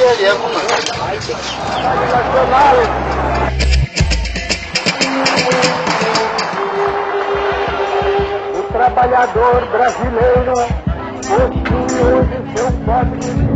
O trabalhador brasileiro possui hoje seu código.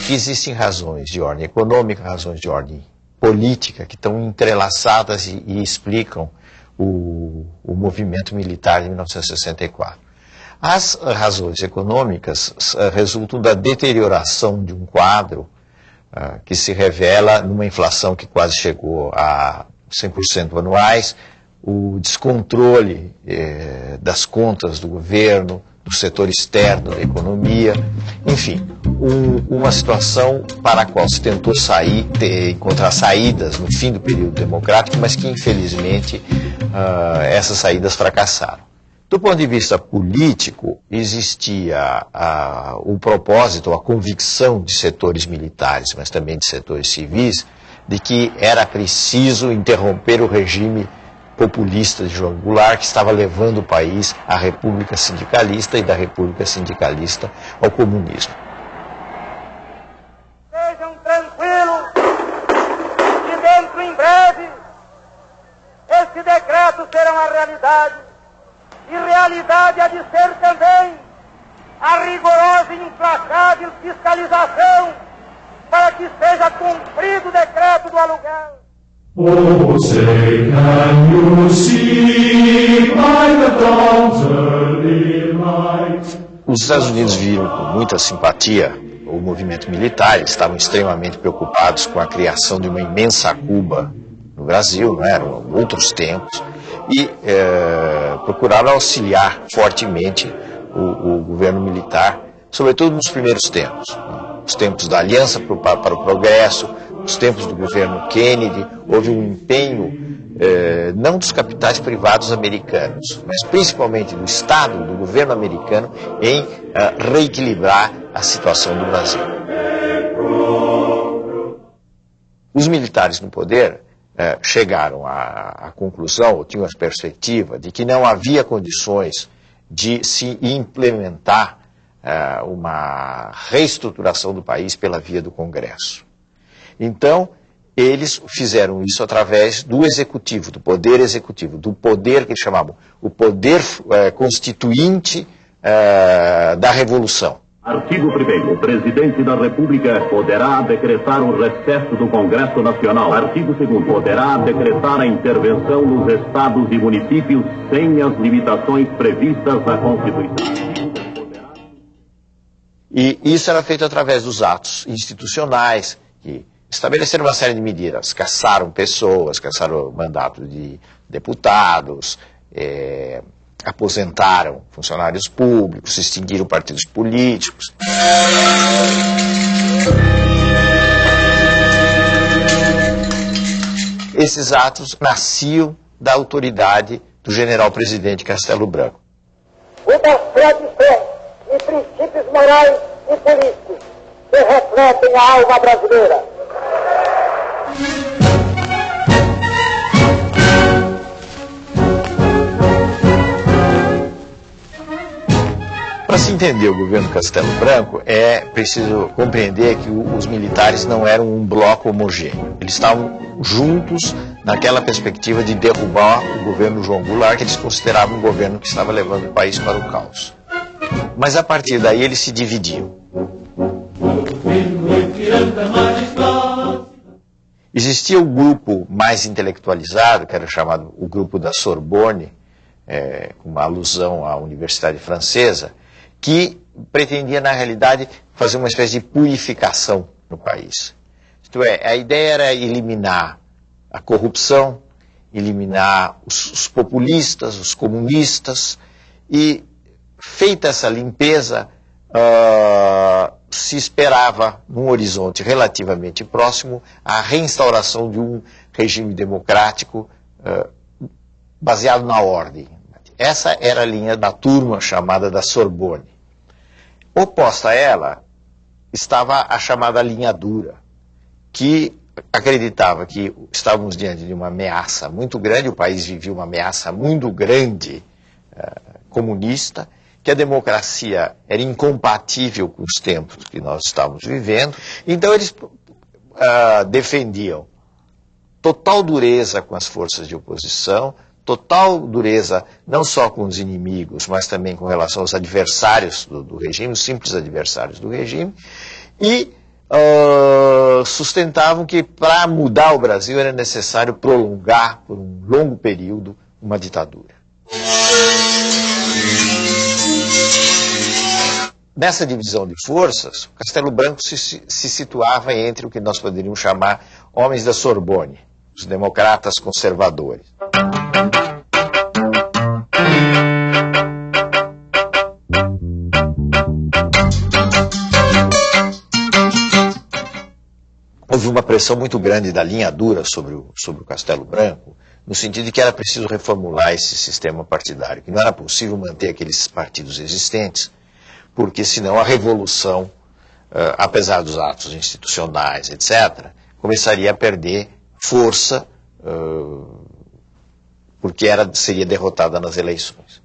Existem razões de ordem econômica, razões de ordem política que estão entrelaçadas e explicam o movimento militar de 1964. As razões econômicas resultam da deterioração de um quadro que se revela numa inflação que quase chegou a 100% anuais, o descontrole das contas do governo, do setor externo da economia, enfim, uma situação para a qual se tentou encontrar saídas no fim do período democrático, mas que infelizmente essas saídas fracassaram. Do ponto de vista político, existia o propósito, a convicção de setores militares, mas também de setores civis, de que era preciso interromper o regime populista de João Goulart, que estava levando o país à República Sindicalista e da República Sindicalista ao comunismo. Sejam tranquilos, que dentro em breve esse decreto será uma realidade, e realidade há de ser também a rigorosa e implacável fiscalização para que seja cumprido o decreto do aluguel. Oh, say, can you see by the dawn's early light? Os Estados Unidos viram com muita simpatia o movimento militar, eles estavam extremamente preocupados com a criação de uma imensa Cuba no Brasil, não eram outros tempos, e procuraram auxiliar fortemente o governo militar, sobretudo nos primeiros tempos, os tempos da Aliança para o Progresso, os tempos do governo Kennedy. Houve um empenho não dos capitais privados americanos, mas principalmente do Estado, do governo americano, em reequilibrar a situação do Brasil. Os militares no poder chegaram à conclusão, ou tinham a perspectiva, de que não havia condições de se implementar uma reestruturação do país pela via do Congresso. Então, eles fizeram isso através do executivo, do poder executivo, do poder que eles chamavam o poder constituinte da Revolução. Artigo 1º. O presidente da República poderá decretar o recesso do Congresso Nacional. Artigo 2º. Poderá decretar a intervenção nos estados e municípios sem as limitações previstas na Constituição. E isso era feito através dos atos institucionais que estabeleceram uma série de medidas, caçaram pessoas, caçaram mandato de deputados, aposentaram funcionários públicos, extinguiram partidos políticos. Esses atos nasciam da autoridade do general-presidente Castelo Branco. Uma tradição e princípios morais e políticos que refletem a alma brasileira. Para se entender o governo Castelo Branco, é preciso compreender que os militares não eram um bloco homogêneo. Eles estavam juntos naquela perspectiva de derrubar o governo João Goulart, que eles consideravam um governo que estava levando o país para o caos. Mas a partir daí eles se dividiam. Existia o grupo mais intelectualizado, que era chamado o grupo da Sorbonne, com uma alusão à Universidade Francesa, que pretendia, na realidade, fazer uma espécie de purificação no país. Isto é, a ideia era eliminar a corrupção, eliminar os populistas, os comunistas, e, feita essa limpeza, se esperava, num horizonte relativamente próximo, a reinstauração de um regime democrático baseado na ordem. Essa era a linha da turma chamada da Sorbonne. Oposta a ela estava a chamada linha dura, que acreditava que estávamos diante de uma ameaça muito grande, o país vivia uma ameaça muito grande comunista, que a democracia era incompatível com os tempos que nós estávamos vivendo. Então eles defendiam total dureza com as forças de oposição, total dureza não só com os inimigos, mas também com relação aos adversários do regime, os simples adversários do regime, e sustentavam que para mudar o Brasil era necessário prolongar por um longo período uma ditadura. Nessa divisão de forças, Castelo Branco se situava entre o que nós poderíamos chamar homens da Sorbonne, os democratas conservadores. Houve uma pressão muito grande da linha dura sobre o Castelo Branco, no sentido de que era preciso reformular esse sistema partidário, que não era possível manter aqueles partidos existentes, porque senão a revolução, apesar dos atos institucionais, etc., começaria a perder força, porque seria derrotada nas eleições.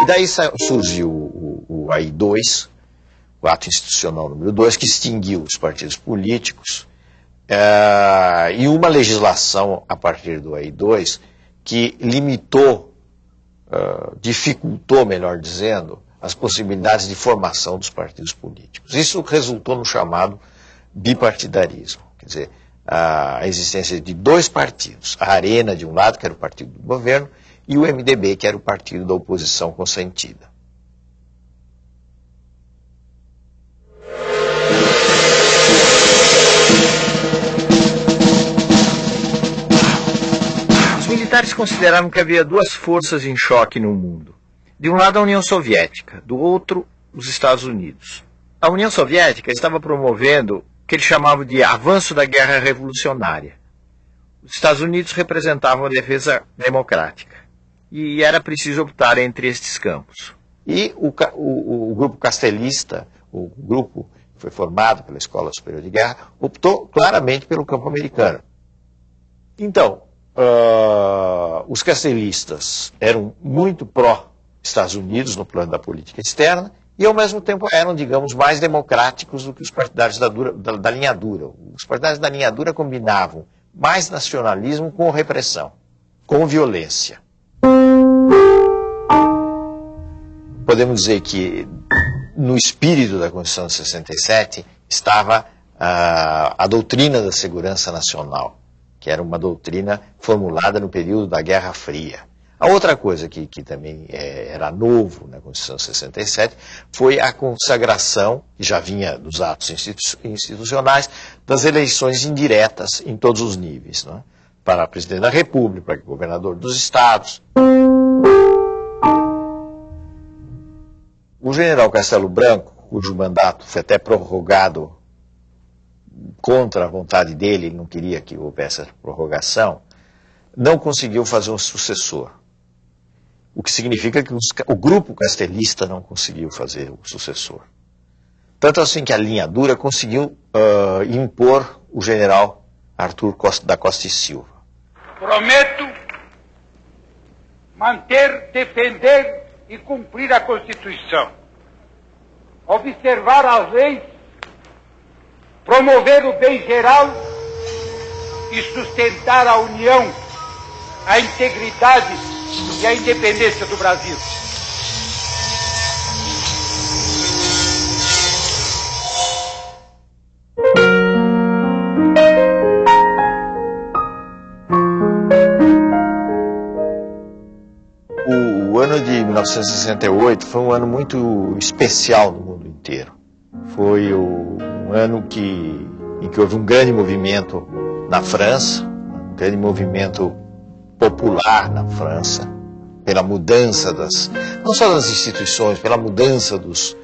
E daí surgiu o AI-2, o ato institucional número 2, que extinguiu os partidos políticos, e uma legislação a partir do AI-2 que limitou, dificultou, melhor dizendo, as possibilidades de formação dos partidos políticos. Isso resultou no chamado bipartidarismo, quer dizer, a existência de dois partidos, a Arena de um lado, que era o partido do governo, e o MDB, que era o partido da oposição consentida. Os militares consideravam que havia duas forças em choque no mundo. De um lado a União Soviética, do outro os Estados Unidos. A União Soviética estava promovendo o que eles chamavam de avanço da guerra revolucionária. Os Estados Unidos representavam a defesa democrática. E era preciso optar entre estes campos. E o grupo castelista, o grupo que foi formado pela Escola Superior de Guerra, optou claramente pelo campo americano. Então, os castelistas eram muito pró-Estados Unidos no plano da política externa e, ao mesmo tempo, eram, digamos, mais democráticos do que os partidários da linha dura. Os partidários da linha dura combinavam mais nacionalismo com repressão, com violência. Podemos dizer que no espírito da Constituição de 67 estava a doutrina da segurança nacional, que era uma doutrina formulada no período da Guerra Fria. A outra coisa que também era novo na Constituição de 67 foi a consagração, que já vinha dos atos institucionais, das eleições indiretas em todos os níveis, não é? Para presidente da República, para governador dos estados. O general Castelo Branco, cujo mandato foi até prorrogado contra a vontade dele, ele não queria que houvesse essa prorrogação, não conseguiu fazer um sucessor. o que significa que o grupo castelista não conseguiu fazer o sucessor. Tanto assim que a linha dura conseguiu impor o general Arthur da Costa e Silva. Prometo manter, defender e cumprir a Constituição, observar as leis, promover o bem geral e sustentar a união, a integridade e a independência do Brasil. O ano de 1968 foi um ano muito especial no mundo inteiro. Foi um ano em que houve um grande movimento na França, um grande movimento popular na França, pela mudança não só das instituições, pela mudança dos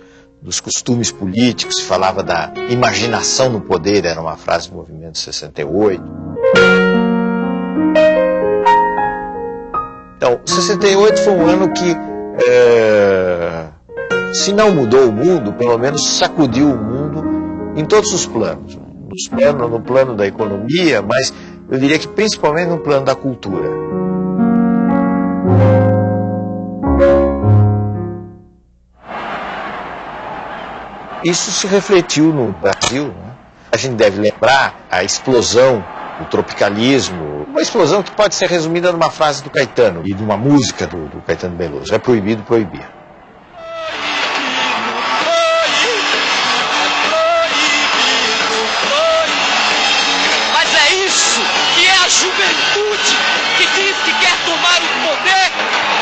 costumes políticos. Se falava da imaginação no poder, era uma frase do movimento 68. Então, 68 foi um ano que, se não mudou o mundo, pelo menos sacudiu o mundo em todos os planos. No plano da economia, mas eu diria que principalmente no plano da cultura. Isso se refletiu no Brasil, né? A gente deve lembrar a explosão do tropicalismo, uma explosão que pode ser resumida numa frase do Caetano e de uma música do Caetano Veloso: é proibido proibir. Mas é isso que é a juventude que diz que quer tomar o poder.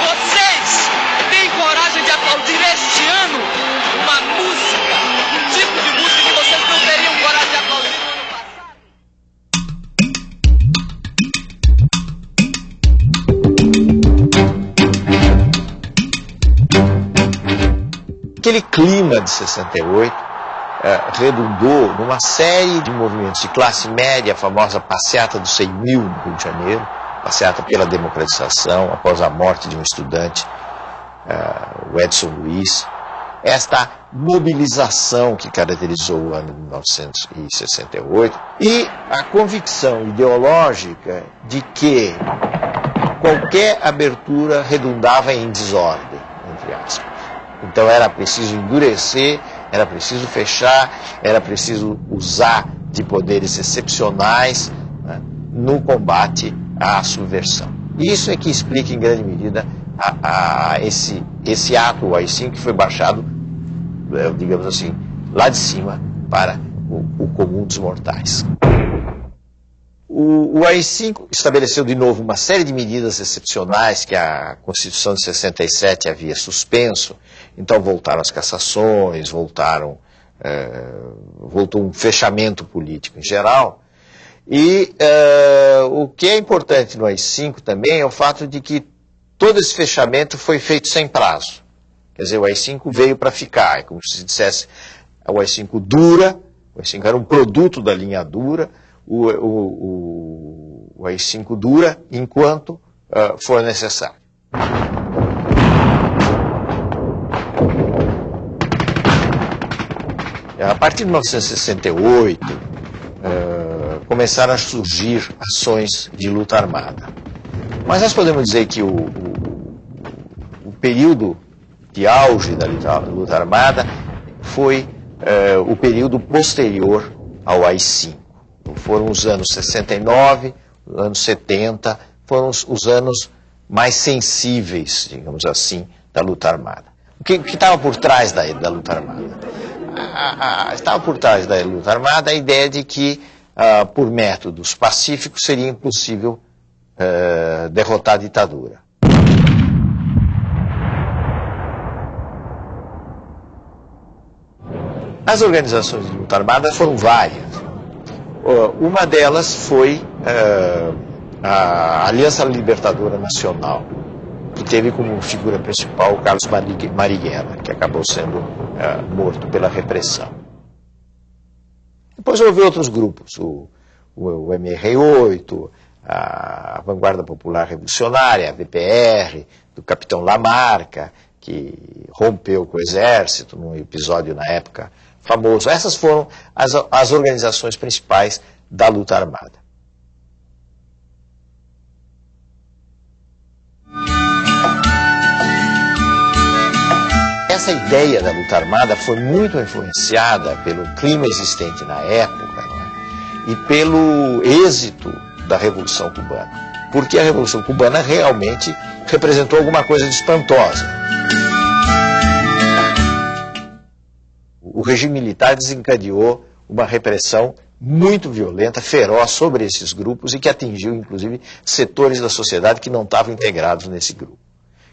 Vocês têm coragem de aplaudir este ano uma música, um tipo de música que vocês não teriam coragem de aplaudir no ano passado? Aquele clima de 68 redundou numa série de movimentos de classe média, a famosa passeata dos 100 mil no Rio de Janeiro, passeata pela democratização, após a morte de um estudante, o Edson Luiz. Esta mobilização que caracterizou o ano de 1968 e a convicção ideológica de que qualquer abertura redundava em desordem, entre aspas. Então era preciso endurecer, era preciso fechar, era preciso usar de poderes excepcionais, né, no combate à subversão. Isso é que explica em grande medida esse ato, o AI-5, que foi baixado, digamos assim, lá de cima para o comum dos mortais. O AI-5 estabeleceu de novo uma série de medidas excepcionais que a Constituição de 67 havia suspenso. Então voltaram as cassações, voltou um fechamento político em geral. E o que é importante no AI-5 também é o fato de que todo esse fechamento foi feito sem prazo. Quer dizer, o AI-5 veio para ficar. É como se dissesse, o AI-5 dura, o AI-5 era um produto da linha dura, o AI-5 dura enquanto for necessário. A partir de 1968, começaram a surgir ações de luta armada. Mas nós podemos dizer que o período de auge da luta armada foi o período posterior ao AI-5. Foram os anos 69, os anos 70, foram os anos mais sensíveis, digamos assim, da luta armada. O que estava por trás da luta armada? Estava por trás da luta armada a ideia de que, por métodos pacíficos, seria impossível derrotar a ditadura. As organizações de luta armada foram várias. Uma delas foi a Aliança Libertadora Nacional, que teve como figura principal o Carlos Marighella, que acabou sendo morto pela repressão. Depois houve outros grupos, o MR8, a Vanguarda Popular Revolucionária, a VPR, do capitão Lamarca, que rompeu com o exército num episódio na época famoso. Essas foram as organizações principais da luta armada. Essa ideia da luta armada foi muito influenciada pelo clima existente na época, né, e pelo êxito da Revolução Cubana. Porque a Revolução Cubana realmente representou alguma coisa de espantosa. O regime militar desencadeou uma repressão muito violenta, feroz sobre esses grupos e que atingiu, inclusive, setores da sociedade que não estavam integrados nesse grupo.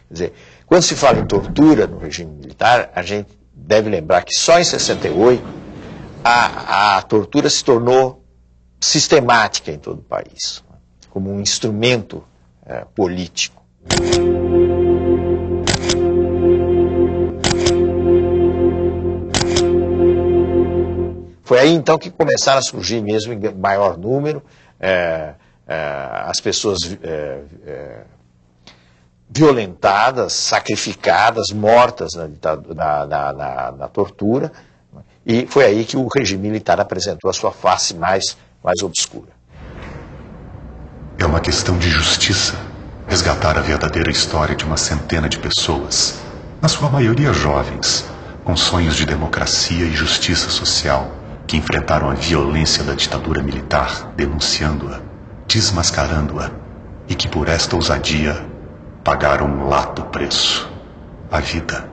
Quer dizer, quando se fala em tortura no regime militar, a gente deve lembrar que só em 68 a tortura se tornou sistemática em todo o país, como um instrumento político. Foi aí então que começaram a surgir mesmo em maior número as pessoas violentadas, sacrificadas, mortas na tortura, e foi aí que o regime militar apresentou a sua face mais obscura. É uma questão de justiça resgatar a verdadeira história de uma centena de pessoas, na sua maioria jovens, com sonhos de democracia e justiça social, que enfrentaram a violência da ditadura militar, denunciando-a, desmascarando-a, e que por esta ousadia pagaram um lato preço, a vida.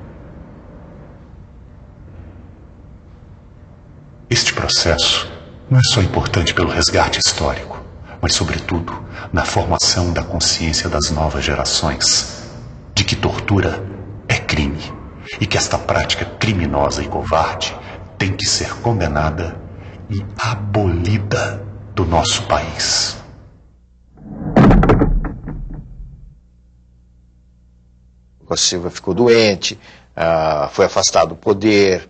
Este processo não é só importante pelo resgate histórico, mas, sobretudo, na formação da consciência das novas gerações, de que tortura é crime e que esta prática criminosa e covarde tem que ser condenada e abolida do nosso país. Costa Silva ficou doente, foi afastado do poder,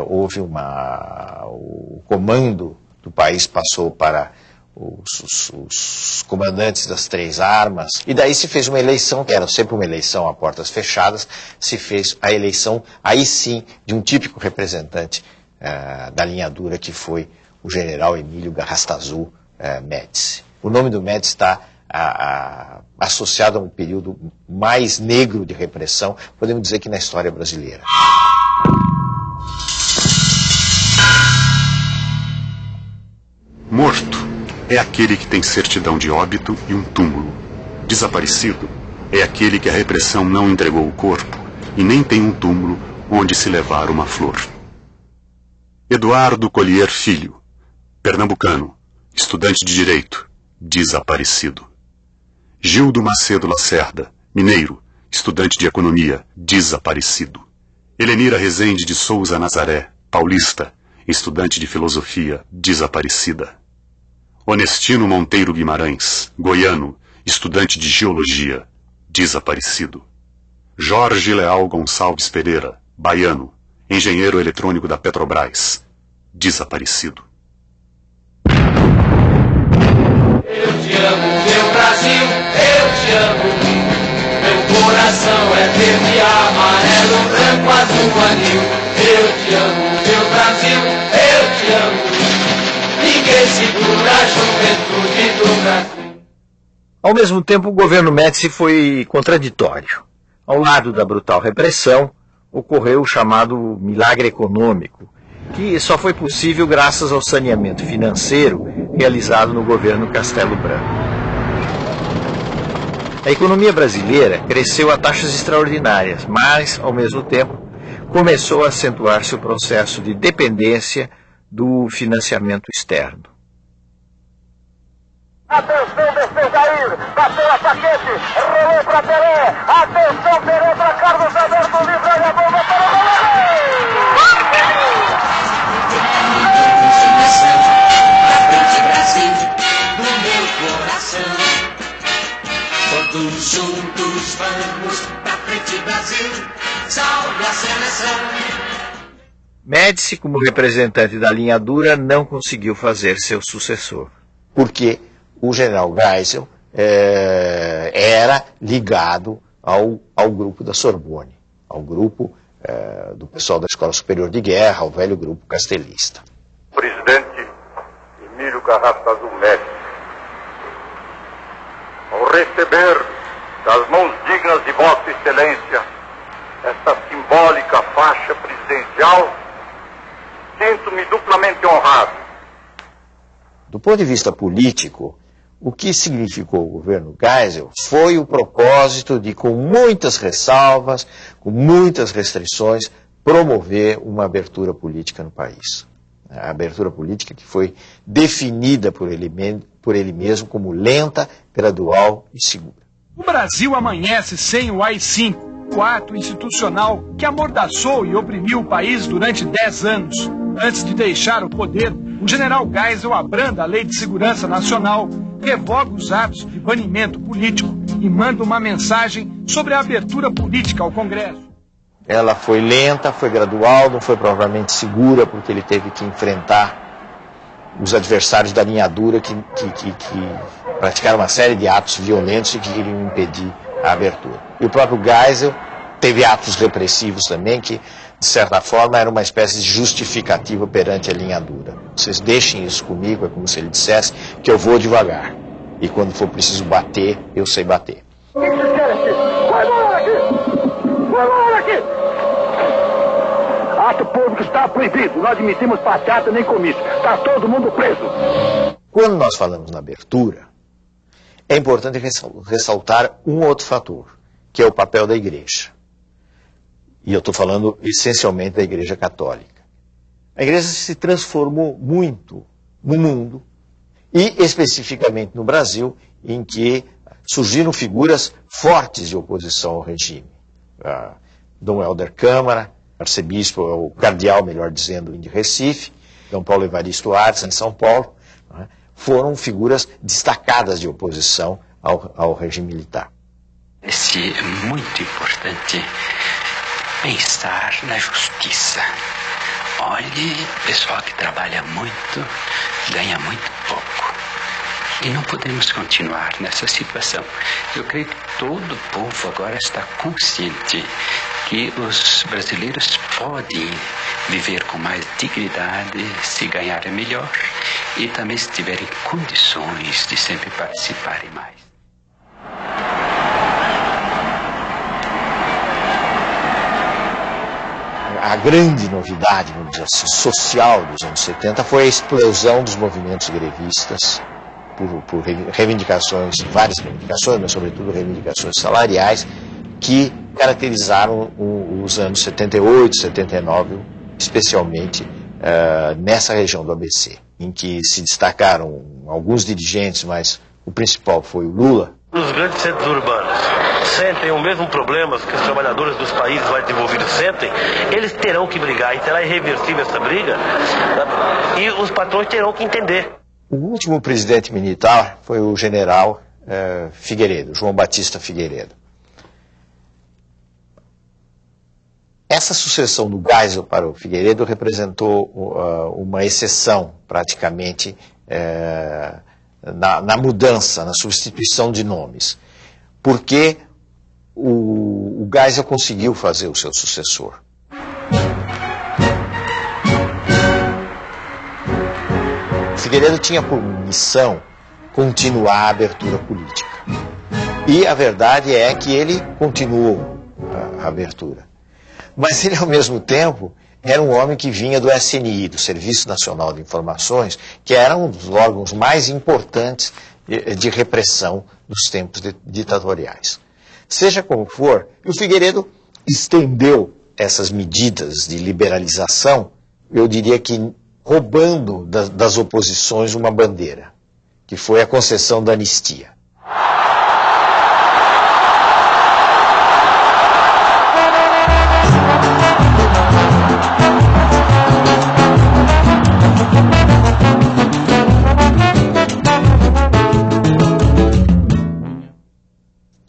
houve o comando do país passou para os comandantes das três armas, e daí se fez uma eleição, que era sempre uma eleição a portas fechadas, se fez a eleição, aí sim, de um típico representante da linha dura, que foi o general Emílio Garrastazu Médici. O nome do Médici está associado a um período mais negro de repressão, podemos dizer que na história brasileira. Morto é aquele que tem certidão de óbito e um túmulo. Desaparecido é aquele que a repressão não entregou o corpo e nem tem um túmulo onde se levar uma flor. Eduardo Collier Filho, pernambucano, estudante de Direito, desaparecido. Gildo Macedo Lacerda, mineiro, estudante de Economia, desaparecido. Helenira Rezende de Souza Nazaré, paulista, estudante de Filosofia, desaparecida. Honestino Monteiro Guimarães, goiano, estudante de Geologia, desaparecido. Jorge Leal Gonçalves Pereira, baiano, engenheiro eletrônico da Petrobras, desaparecido. Eu te amo, meu Brasil, eu te amo. Meu coração é verde, amarelo, branco, azul, anil. Eu te amo, meu Brasil, eu te amo. Ninguém segura a juventude do Brasil. Ao mesmo tempo, o governo Médici foi contraditório. Ao lado da brutal repressão, ocorreu o chamado milagre econômico, que só foi possível graças ao saneamento financeiro realizado no governo Castelo Branco. A economia brasileira cresceu a taxas extraordinárias, mas, ao mesmo tempo, começou a acentuar-se o processo de dependência do financiamento externo. Atenção, desceu Jair, bateu a Paquete, rolou para Pelé, atenção, Pelé para Carlos Alberto, livre a bomba para o goleiro! Pra frente, Brasil, do meu coração. Todos juntos vamos pra frente, Brasil, salve a seleção. Médici, como representante da linha dura, não conseguiu fazer seu sucessor. Por quê? o general Geisel era ligado ao grupo da Sorbonne, ao grupo do pessoal da Escola Superior de Guerra, ao velho grupo castelista. Presidente Emílio Carrasco Azul Médici, ao receber das mãos dignas de Vossa Excelência esta simbólica faixa presidencial, sinto-me duplamente honrado. Do ponto de vista político, o que significou o governo Geisel foi o propósito de, com muitas ressalvas, com muitas restrições, promover uma abertura política no país. A abertura política que foi definida por ele mesmo como lenta, gradual e segura. O Brasil amanhece sem o AI-5, o ato institucional que amordaçou e oprimiu o país durante 10 anos. Antes de deixar o poder, o general Geisel abranda a Lei de Segurança Nacional, revoga os atos de banimento político e manda uma mensagem sobre a abertura política ao Congresso. Ela foi lenta, foi gradual, não foi provavelmente segura, porque ele teve que enfrentar os adversários da linha dura que praticaram uma série de atos violentos e que queriam impedir a abertura. E o próprio Geisel teve atos repressivos também que, de certa forma, era uma espécie de justificativa perante a linha dura. Vocês deixem isso comigo, é como se ele dissesse que eu vou devagar. E quando for preciso bater, eu sei bater. O que vocês querem aqui? Vai embora aqui! Vai embora aqui! Ato público está proibido. Não admitimos passeata nem comício. Está todo mundo preso. Quando nós falamos na abertura, é importante ressaltar um outro fator, que é o papel da igreja. E eu estou falando essencialmente da Igreja Católica. A igreja se transformou muito no mundo, e especificamente no Brasil, em que surgiram figuras fortes de oposição ao regime. Dom Helder Câmara, arcebispo, o cardeal, melhor dizendo, de Recife, Dom Paulo Evaristo Artes, em São Paulo, foram figuras destacadas de oposição ao regime militar. É muito importante pensar na justiça. Olhe, o pessoal que trabalha muito ganha muito pouco. E não podemos continuar nessa situação. Eu creio que todo o povo agora está consciente que os brasileiros podem viver com mais dignidade se ganharem melhor e também se tiverem condições de sempre participarem mais. A grande novidade, vamos dizer assim, social dos anos 70 foi a explosão dos movimentos grevistas por reivindicações, várias reivindicações, mas sobretudo reivindicações salariais, que caracterizaram os anos 78, 79, especialmente nessa região do ABC, em que se destacaram alguns dirigentes, mas o principal foi o Lula. Os grandes centros urbanos sentem o mesmo problema que os trabalhadores dos países mais desenvolvidos sentem, eles terão que brigar e será irreversível essa briga, e os patrões terão que entender. O último presidente militar foi o general Figueiredo, João Batista Figueiredo. Essa sucessão do Geisel para o Figueiredo representou uma exceção, praticamente, na mudança, na substituição de nomes, porque o Geisel conseguiu fazer o seu sucessor. Figueiredo tinha por missão continuar a abertura política. E a verdade é que ele continuou a abertura. Mas ele, ao mesmo tempo, era um homem que vinha do SNI, do Serviço Nacional de Informações, que era um dos órgãos mais importantes de repressão dos tempos ditatoriais. Seja como for, o Figueiredo estendeu essas medidas de liberalização, eu diria que roubando das oposições uma bandeira, que foi a concessão da anistia.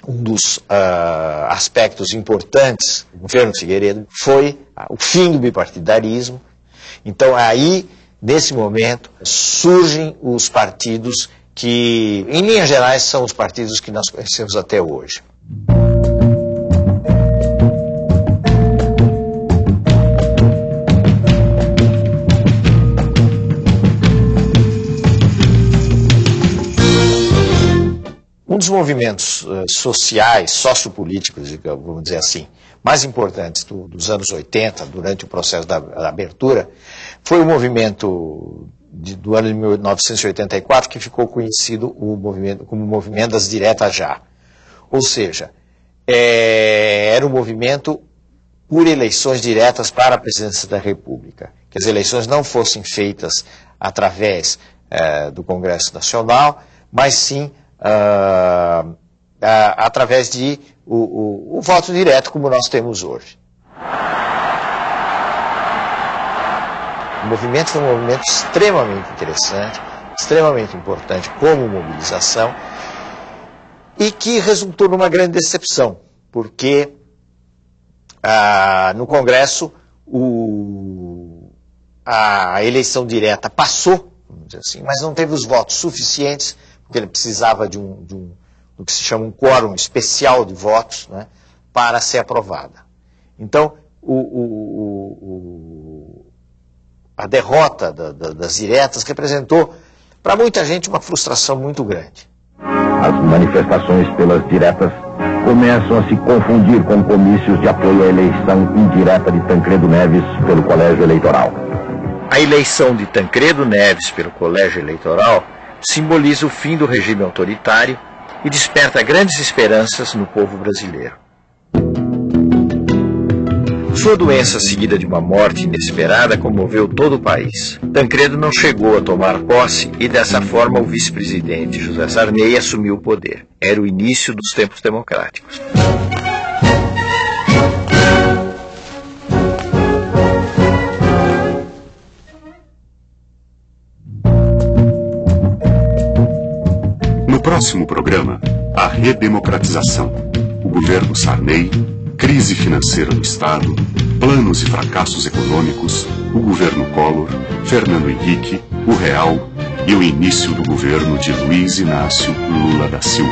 Um dos aspectos importantes do governo Figueiredo foi o fim do bipartidarismo. Então aí, nesse momento, surgem os partidos que, em linhas gerais, são os partidos que nós conhecemos até hoje. Um dos movimentos sociais, sociopolíticos, vamos dizer assim, mais importantes dos anos 80, durante o processo da abertura, foi o movimento do ano de 1984, que ficou conhecido como o movimento das diretas já. Ou seja, era um movimento por eleições diretas para a presidência da República. Que as eleições não fossem feitas através do Congresso Nacional, mas sim através de o voto direto, como nós temos hoje. O movimento foi um movimento extremamente interessante, extremamente importante como mobilização, e que resultou numa grande decepção, porque no Congresso a eleição direta passou, vamos dizer assim, mas não teve os votos suficientes, porque ele precisava do que se chama um quórum especial de votos, né, para ser aprovada. Então, a derrota das diretas representou, para muita gente, uma frustração muito grande. As manifestações pelas diretas começam a se confundir com comícios de apoio à eleição indireta de Tancredo Neves pelo Colégio Eleitoral. A eleição de Tancredo Neves pelo Colégio Eleitoral simboliza o fim do regime autoritário e desperta grandes esperanças no povo brasileiro. Sua doença, seguida de uma morte inesperada, comoveu todo o país. Tancredo não chegou a tomar posse e, dessa forma, o vice-presidente José Sarney assumiu o poder. Era o início dos tempos democráticos. No próximo programa, a redemocratização, o governo Sarney, crise financeira do Estado, planos e fracassos econômicos, o governo Collor, Fernando Henrique, o Real e o início do governo de Luiz Inácio Lula da Silva.